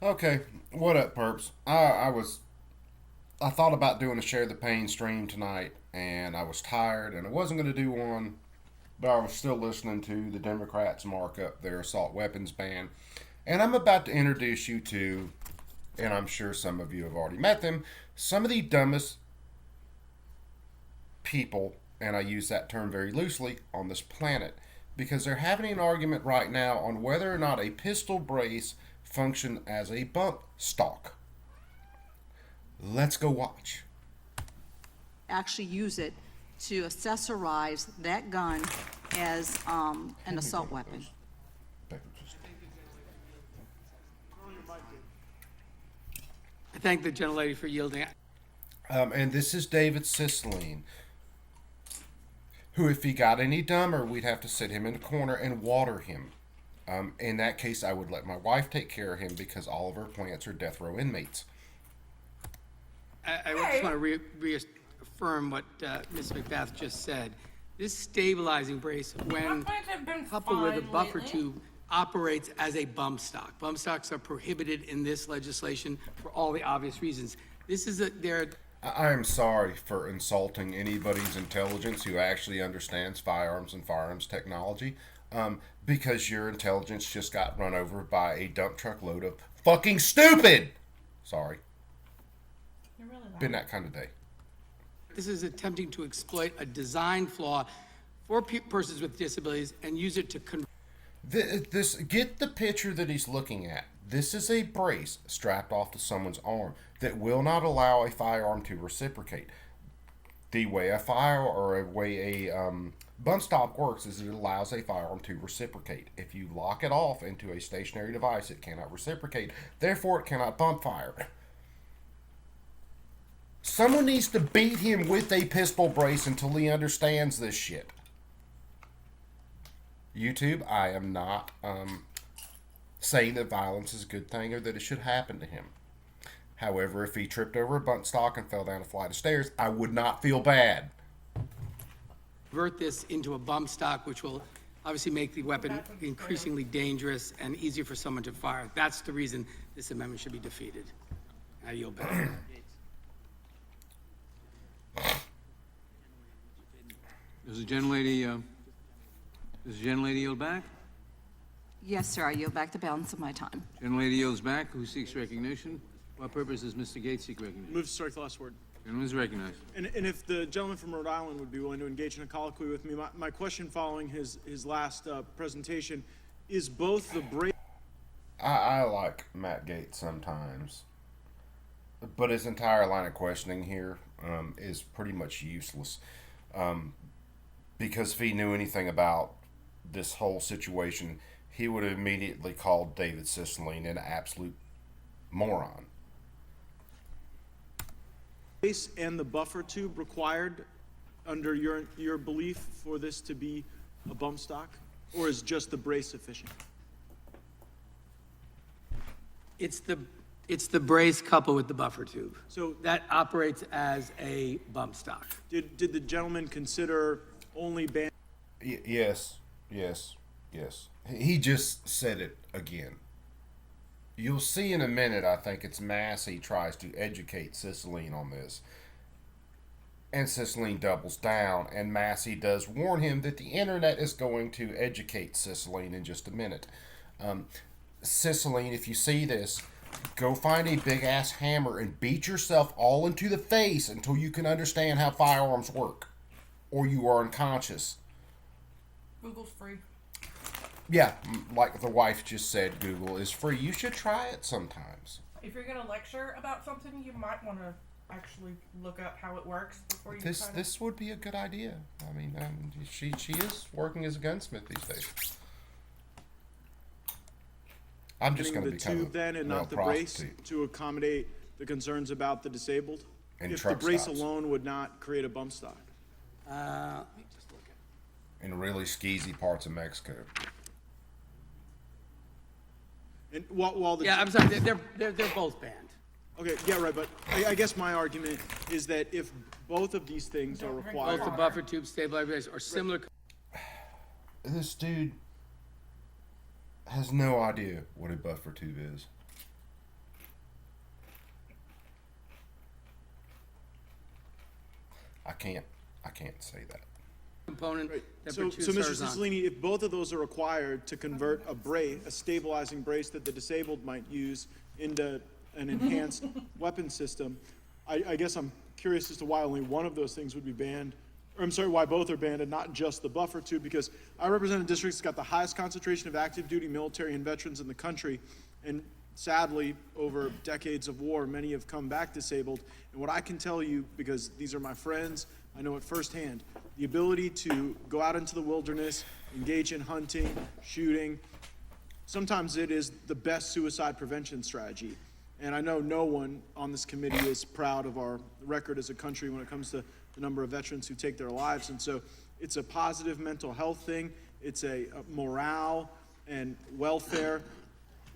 Okay, what up, perps? I thought about doing a share the pain stream tonight, and I was tired, and I wasn't going to do one, but I was still listening to the Democrats mark up their assault weapons ban, and I'm about to introduce you to, and I'm sure some of you have already met them, some of the dumbest people, and I use that term very loosely, on this planet, because they're having an argument right now on whether or not a pistol brace function as a bump stock. Let's go watch. Actually use it to accessorize that gun as an assault weapon. I thank the gentlelady for yielding. And this is David Cicilline, who, if he got any dumber, we'd have to sit him in a corner and water him. In that case, I would let my wife take care of him because all of her plants are death row inmates. I just want to reaffirm what Ms. McBath just said. This stabilizing brace, when coupled with a buffer tube, operates as a bump stock. Bump stocks are prohibited in this legislation for all the obvious reasons. This is I am sorry for insulting anybody's intelligence who actually understands firearms and firearms technology, because your intelligence just got run over by a dump truck load of fucking stupid. Sorry. You're really loud. Been that kind of day. This is attempting to exploit a design flaw for persons with disabilities and use it to This get the picture that he's looking at. This is a brace strapped off to someone's arm that will not allow a firearm to reciprocate. The way a bump stock works is it allows a firearm to reciprocate. If you lock it off into a stationary device, it cannot reciprocate. Therefore, it cannot bump fire. Someone needs to beat him with a pistol brace until he understands this shit. YouTube, I am not saying that violence is a good thing or that it should happen to him. However, if he tripped over a bump stock and fell down a flight of stairs, I would not feel bad. convert this into a bump stock, which will obviously make the weapon increasingly dangerous and easier for someone to fire. That's the reason this amendment should be defeated. I yield back. Does the gentlelady yield back? Yes, sir, I yield back the balance of my time. Gentlelady yields back. Who seeks recognition? What purpose does Mr. Gates seek recognition? Move to strike the last word. Gentleman is recognized. And if the gentleman from Rhode Island would be willing to engage in a colloquy with me, my question following his last presentation is both the break. I like Matt Gates sometimes, but his entire line of questioning here is pretty much useless, because if he knew anything about this whole situation, he would have immediately called David Cicilline an absolute moron. Brace and the buffer tube required under your belief for this to be a bump stock, or is just the brace sufficient? It's the brace coupled with the buffer tube. So That operates as a bump stock. did the gentleman consider only ban? Yes. He just said it again. You'll see in a minute, I think it's Massey tries to educate Cicilline on this. And Cicilline doubles down, and Massey does warn him that the internet is going to educate Cicilline in just a minute. Cicilline, if you see this, go find a big ass hammer and beat yourself all into the face until you can understand how firearms work, or you are unconscious. Google's free. Yeah, like the wife just said, Google is free. You should try it sometimes. If you're going to lecture about something, you might want to actually look up how it works before you This would be a good idea. I mean, she is working as a gunsmith these days. I'm just going to the become tube then and a not the brace prostitute. to accommodate the concerns about the disabled? And If the truck brace stops. alone would not create a bump stock? Let me just look at In really skeezy parts of Mexico. And while the Yeah, I'm sorry, they're both banned. Okay, yeah, right, but I guess my argument is that if both of these things are required, Both the buffer tube, stabilizer brace, or similar. This dude has no idea what a buffer tube is. can't say that. Component that So, protrudes Mr. horizontally. Cicilline, if both of those are required to convert a stabilizing brace that the disabled might use into an enhanced weapon system, I guess I'm curious as to why only one of those things would be banned. Or I'm sorry, why both are banned and not just the buffer tube, because I represent a district that's got the highest concentration of active duty military and veterans in the country, and sadly, over decades of war, many have come back disabled. And what I can tell you, because these are my friends, I know it firsthand, the ability to go out into the wilderness, engage in hunting, shooting, sometimes it is the best suicide prevention strategy. And I know no one on this committee is proud of our record as a country when it comes to the number of veterans who take their lives. And so it's a positive mental health thing. It's a morale and welfare.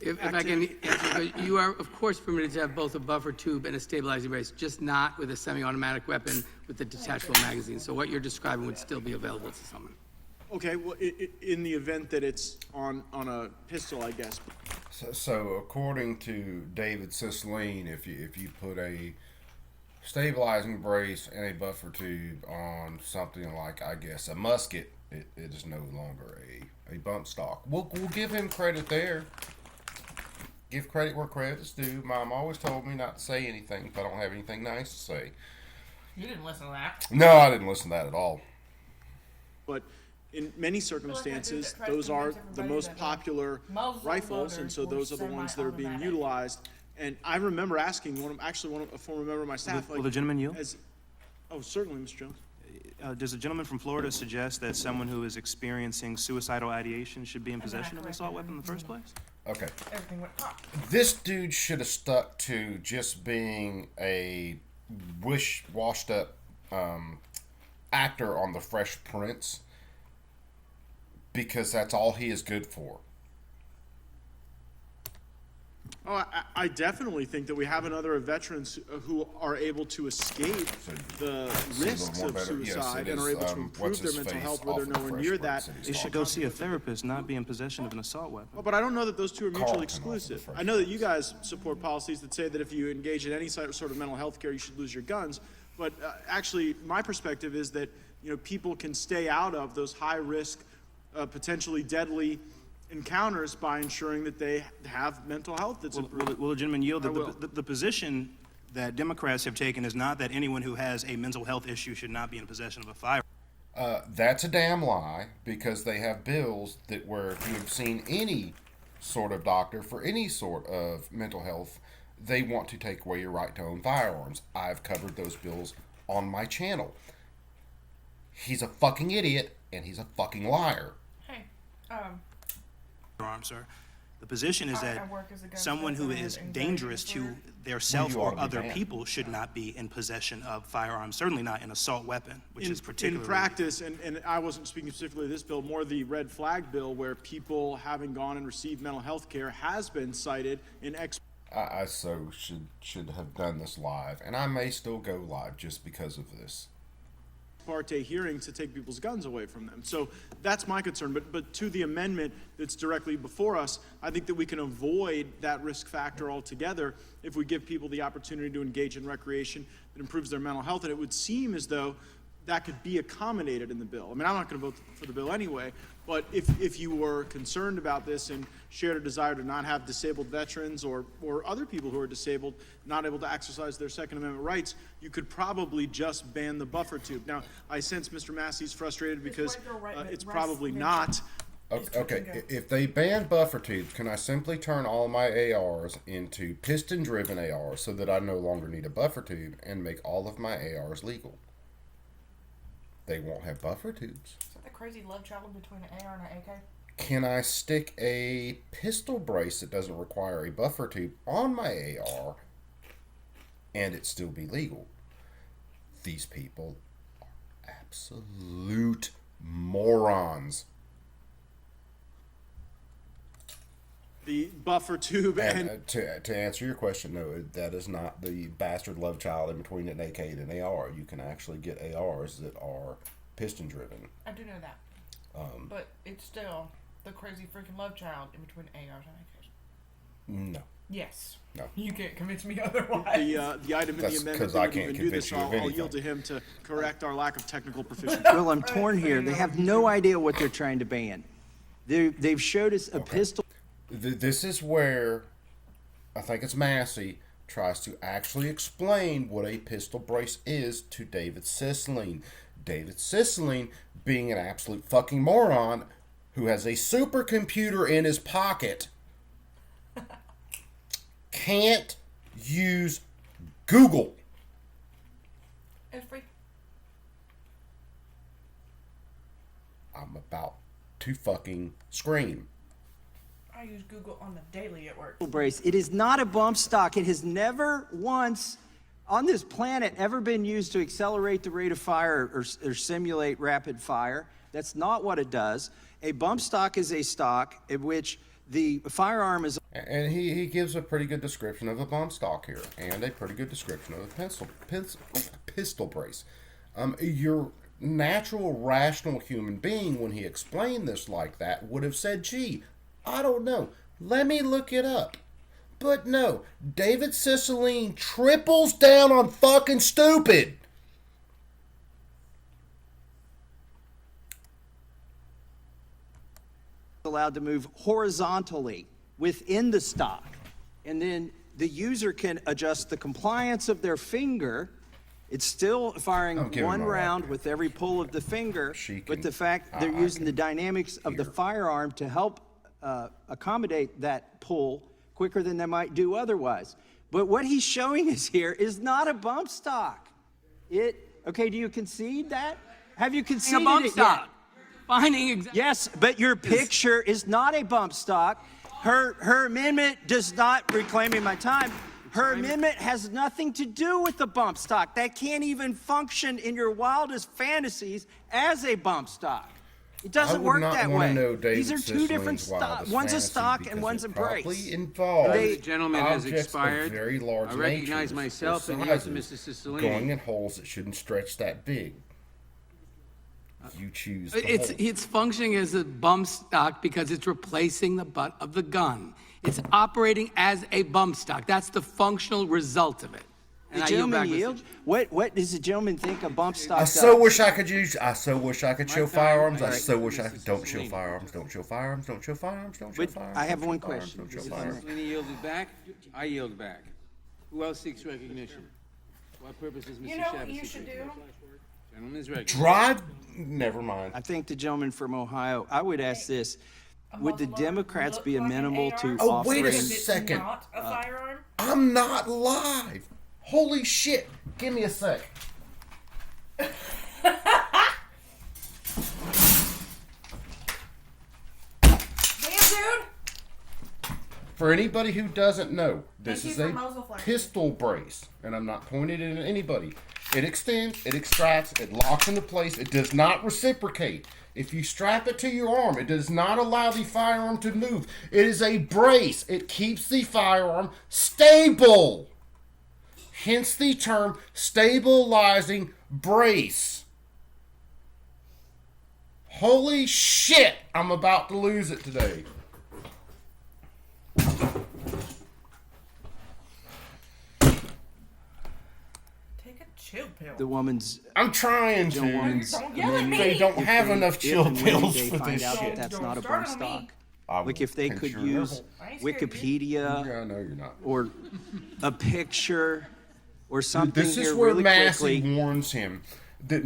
If I can answer, you are, of course, permitted to have both a buffer tube and a stabilizing brace, just not with a semi-automatic weapon with a detachable magazine. So what you're describing would still be available to someone. Okay, well, in the event that it's on a pistol, I guess. So according to David Cicilline, if you put a stabilizing brace and a buffer tube on something like, I guess, a musket, it is no longer a bump stock. We'll give him credit there. Give credit where credit's due. Mom always told me not to say anything if I don't have anything nice to say. You didn't listen to that. No, I didn't listen to that at all. But in many circumstances, those are the most popular rifles, and so those are the ones that are being utilized. And I remember asking a former member of my staff, Will the gentleman yield? Oh, certainly, Mr. Jones. Does the gentleman from Florida suggest that someone who is experiencing suicidal ideation should be in possession of an assault weapon in the first place? Okay. Everything went pop. This dude should have stuck to just being a washed up actor on The Fresh Prince, because that's all he is good for. Oh, I definitely think that we have another veterans who are able to escape the risks of suicide and are able to improve their mental health where they're nowhere near that. They should go see a therapist, not be in possession of an assault weapon. Well, but I don't know that those two are mutually Carlton exclusive. also I know that you guys support policies that say that if you engage in any sort of mental health care, you should lose your guns. But actually, my perspective is that people can stay out of those high-risk, potentially deadly encounters by ensuring that they have mental health that's improved. Will the gentleman yield? I will. The position that Democrats have taken is not that anyone who has a mental health issue should not be in possession of a firearm. That's a damn lie, because they have bills that where if you've seen any sort of doctor for any sort of mental health, they want to take away your right to own firearms. I've covered those bills on my channel. He's a fucking idiot, and he's a fucking liar. Hey, Firearm, sir. The position is I that work as a gun someone who person is and dangerous to disorder. their self you ought or to be other banned. people should not be in possession of firearms, certainly not an assault weapon, which is particularly... In practice, and I wasn't speaking specifically of this bill, more the red flag bill, where people having gone and received mental health care has been cited in I so should have done this live, and I may still go live just because of this. parte hearing to take people's guns away from them. So that's my concern. But to the amendment that's directly before us, I think that we can avoid that risk factor altogether if we give people the opportunity to engage in recreation that improves their mental health. And it would seem as though that could be accommodated in the bill. I mean, I'm not going to vote for the bill anyway, but if you were concerned about this and shared a desire to not have disabled veterans or other people who are disabled not able to exercise their Second Amendment rights, you could probably just ban the buffer tube. Now, I sense Mr. Massey's frustrated because it's probably not. Okay, if they ban buffer tubes, can I simply turn all my ARs into piston-driven ARs so that I no longer need a buffer tube and make all of my ARs legal? They won't have buffer tubes. Is that the crazy love child between an AR and an AK? Can I stick a pistol brace that doesn't require a buffer tube on my AR and it still be legal? These people are absolute morons. The buffer tube And to answer your question, no, that is not the bastard love child in between an AK and an AR. You can actually get ARs that are piston driven. I do know that. But it's still the crazy freaking love child in between ARs and AKs. No, Yes. No. You can't convince me otherwise. The item in the That's amendment 'cause that I would can't even do this, convince you of I'll anything. yield to him to correct our lack of technical proficiency. Well, I'm torn here. They have no idea what they're trying to ban. They've showed us a pistol. This is where I think it's Massey tries to actually explain what a pistol brace is to David Cicilline. David Cicilline, being an absolute fucking moron who has a supercomputer in his pocket, can't use Google. It's free. I'm about to fucking scream. I use Google on the daily at work. Brace. It is not a bump stock. It has never once on this planet ever been used to accelerate the rate of fire or simulate rapid fire. That's not what it does. A bump stock is a stock in which the firearm is. And he gives a pretty good description of a bump stock here, and a pretty good description of a pistol brace. Your natural, rational human being, when he explained this like that, would have said, gee, I don't know, let me look it up. But no, David Cicilline triples down on fucking stupid. Allowed to move horizontally within the stock, and then the user can adjust the compliance of their finger. It's still firing give him one a round record. with every pull of the finger, She but can- the fact they're I using the can dynamics of the hear. firearm to help accommodate that pull quicker than they might do otherwise. But what he's showing us here is not a bump stock. Okay, do you concede that? Have you conceded A bump it stock. yet? Finding exactly. Yes, but your picture is not a bump stock. Her amendment does not, reclaiming my time, her amendment has nothing to do with the bump stock. That can't even function in your wildest fantasies as a bump stock. It doesn't work that way. These are two different stocks. One's a stock and one's a brace. Involved They- The gentleman has objects of expired. very large I recognize natures myself or and yes, sizes Mr. Cicilline. going in holes that shouldn't stretch that big. You choose the hole. It's functioning as a bump stock because it's replacing the butt of the gun. It's operating as a bump stock. That's the functional result of it. And The I yield gentleman back, Mr. yield? What does the gentleman think a bump stock I does? so wish I could show time, firearms. I right, so wish I Mr. could. Don't show Cicilline. firearms. Don't show firearms. Don't show firearms. Don't show But firearms. I have don't show one firearms, question. Don't show Mr. firearms. Cicilline yielded back. I yield back. Who else seeks recognition? What purpose is Mr. You know what Chavez you seeking should do? recognition? Gentleman is recognized. Drive. Never mind. I think the gentleman from Ohio, I would ask this, would the muzzleloader Democrats look be like an amenable to AR? Oh, offering? wait a Because it's second. not a firearm. I'm not live. Holy shit. Give me a sec. Damn, dude. For anybody who doesn't know, this Thank is you a for muzzle flashing. pistol brace, and I'm not pointing it at anybody. It extends, it extracts, it locks into place. It does not reciprocate. If you strap it to your arm, it does not allow the firearm to move. It is a brace. It keeps the firearm stable. Hence the term stabilizing brace. Holy shit, I'm about to lose it today. Take a chill pill. The woman's I'm trying to. woman's Don't yell at me. They don't have enough if chill and when pills they for find this out shit. that that's Don't not a start bump on me. stock. I Like if they pinch could your use nipple. I ain't scared of you. Wikipedia Yeah, no, you're not. or a picture or something This is here where really Massey quickly. warns him that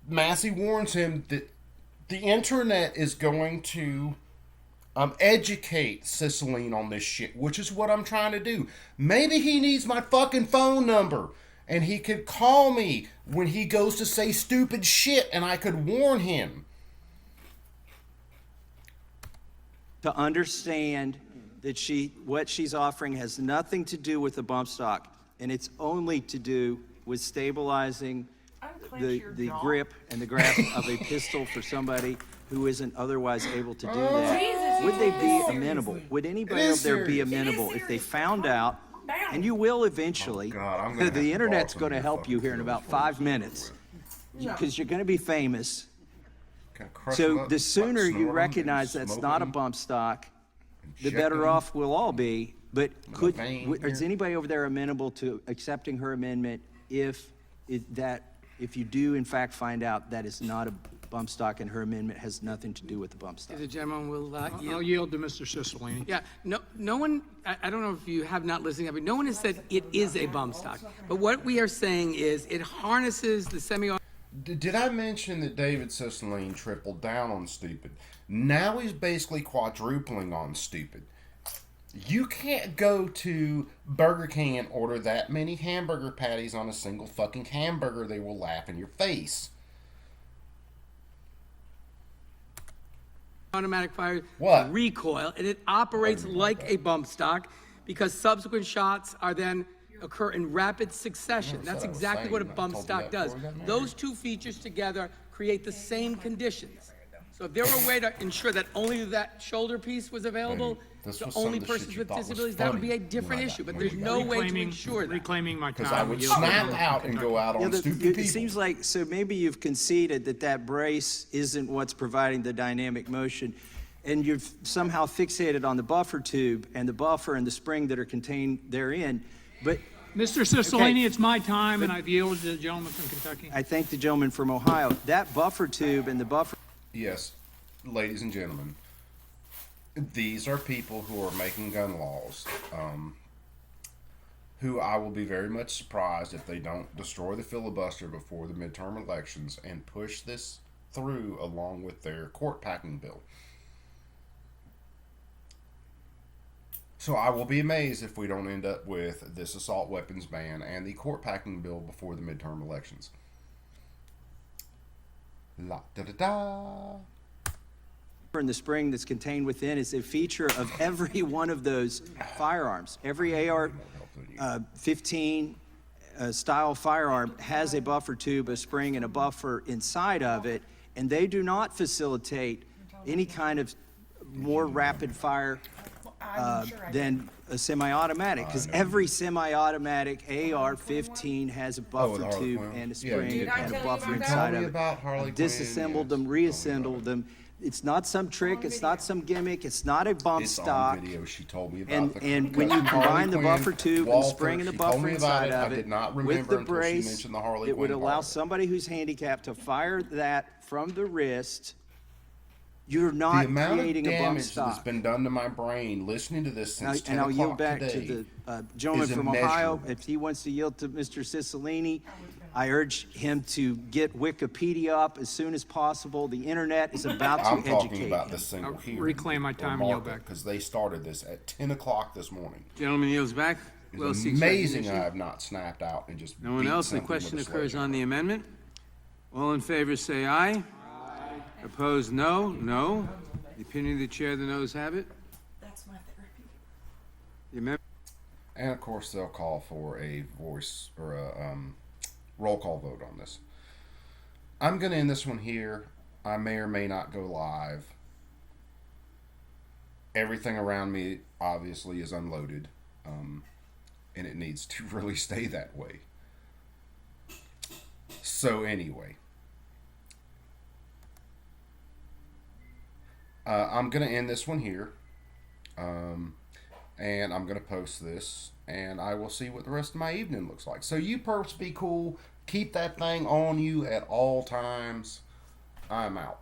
Massey warns him that the internet is going to educate Cicilline on this shit, which is what I'm trying to do. Maybe he needs my fucking phone number, and he could call me when he goes to say stupid shit, and I could warn him. To understand that what she's offering has nothing to do with the bump stock, and it's only to do with stabilizing Unclench the your the jaw. grip and the grasp of a pistol for somebody who isn't otherwise able to do that. Jesus, Would they you be take this amenable? seriously. Would anybody It out is there be serious. amenable It is if they serious. found out? Down. And you will eventually. Oh, God, I'm gonna have The to internet's borrow some going to of your help you fucking here in pills about for 5 me. minutes because you're going to be famous. Can I crush them So up, the sooner like, you snort 'em, recognize and that's smoke not a 'em, bump stock, the better off we'll all be. But vein is here. anybody over there amenable to accepting her amendment if you do in fact find out that it's not a bump stock and her amendment has nothing to do with the bump stock? The gentleman will I'll yield. yield to Mr. Cicilline. Yeah, no one, I don't know if you have not listened, but no one has said it is a bump stock. But what we are saying is it harnesses the semi-automatic. Did I mention that David Cicilline tripled down on stupid? Now he's basically quadrupling on stupid. You can't go to Burger King and order that many hamburger patties on a single fucking hamburger. They will laugh in your face. Automatic fire What? recoil, and it operates like a bump stock because subsequent shots are then occur in rapid succession. Yeah, That's that's what I was exactly what a saying. I bump told you stock that does. before we got married. Those two features together create the same conditions. So if there were a way to ensure that only that shoulder piece was available this to was some only of the shit persons you with thought was disabilities, that would be a funny different when I issue. got But there's married. no way to ensure that. Reclaiming my Because time. I would yield to snap Mr. out and go out on stupid It people. seems like, so maybe you've conceded that brace isn't what's providing the dynamic motion, and you've somehow fixated on the buffer tube and the buffer and the spring that are contained therein. But Mr. Cicilline, Okay. it's my time, and I've yielded to the gentleman from Kentucky. I thank the gentleman from Ohio. That buffer tube and the buffer. Yes, ladies and gentlemen, these are people who are making gun laws, who I will be very much surprised if they don't destroy the filibuster before the midterm elections and push this through along with their court packing bill. So I will be amazed if we don't end up with this assault weapons ban and the court packing bill before the midterm elections. La da da da. And the spring that's contained within is a feature of every one of those firearms. Every AR-15 style firearm has a buffer tube, a spring, and a buffer inside of it, and they do not facilitate any kind of more rapid fire than a semi-automatic, because every semi-automatic AR-15 has a buffer Harley tube Quinn. and a Yeah, spring dude, and a buffer You inside told me of it. about Harley Quinn. Disassembled yes. them, reassembled them. It's not some trick. It's not some gimmick. It's not a bump It's stock. on video. She told me about And the and when you Harley combine the Quinn, buffer tube and the Walter, spring and the she told buffer me about inside it. of I it, did not with remember the until she brace, mentioned the Harley it would Quinn allow part. somebody who's handicapped to fire that from the wrist. You're The not amount of creating a bump damage that's stock. been done to my brain listening to this since 10 And I'll yield o'clock back today to the gentleman is from Ohio. immeasurable. If he wants to yield to Mr. Cicilline, I urge him to get Wikipedia up as soon as possible. The internet is about to I'm educate talking about him. this single I'll hearing. reclaim my time and yield back. Because they started this at 10 o'clock this morning. Gentleman yields back. Will It's seeks amazing I recognition. have not snapped out and just No one beat else. The something question with a occurs on the sledgehammer. amendment. All in favor say aye. Aye. Opposed, no. No. The opinion of the chair, the noes have it. That's my therapy. The amendment. And of course, they'll call for a voice or a roll call vote on this. I'm going to end this one here. I may or may not go live. Everything around me obviously is unloaded, and it needs to really stay that way. So anyway, I'm going to end this one here. And I'm going to post this, and I will see what the rest of my evening looks like. So you perps be cool. Keep that thing on you at all times. I'm out.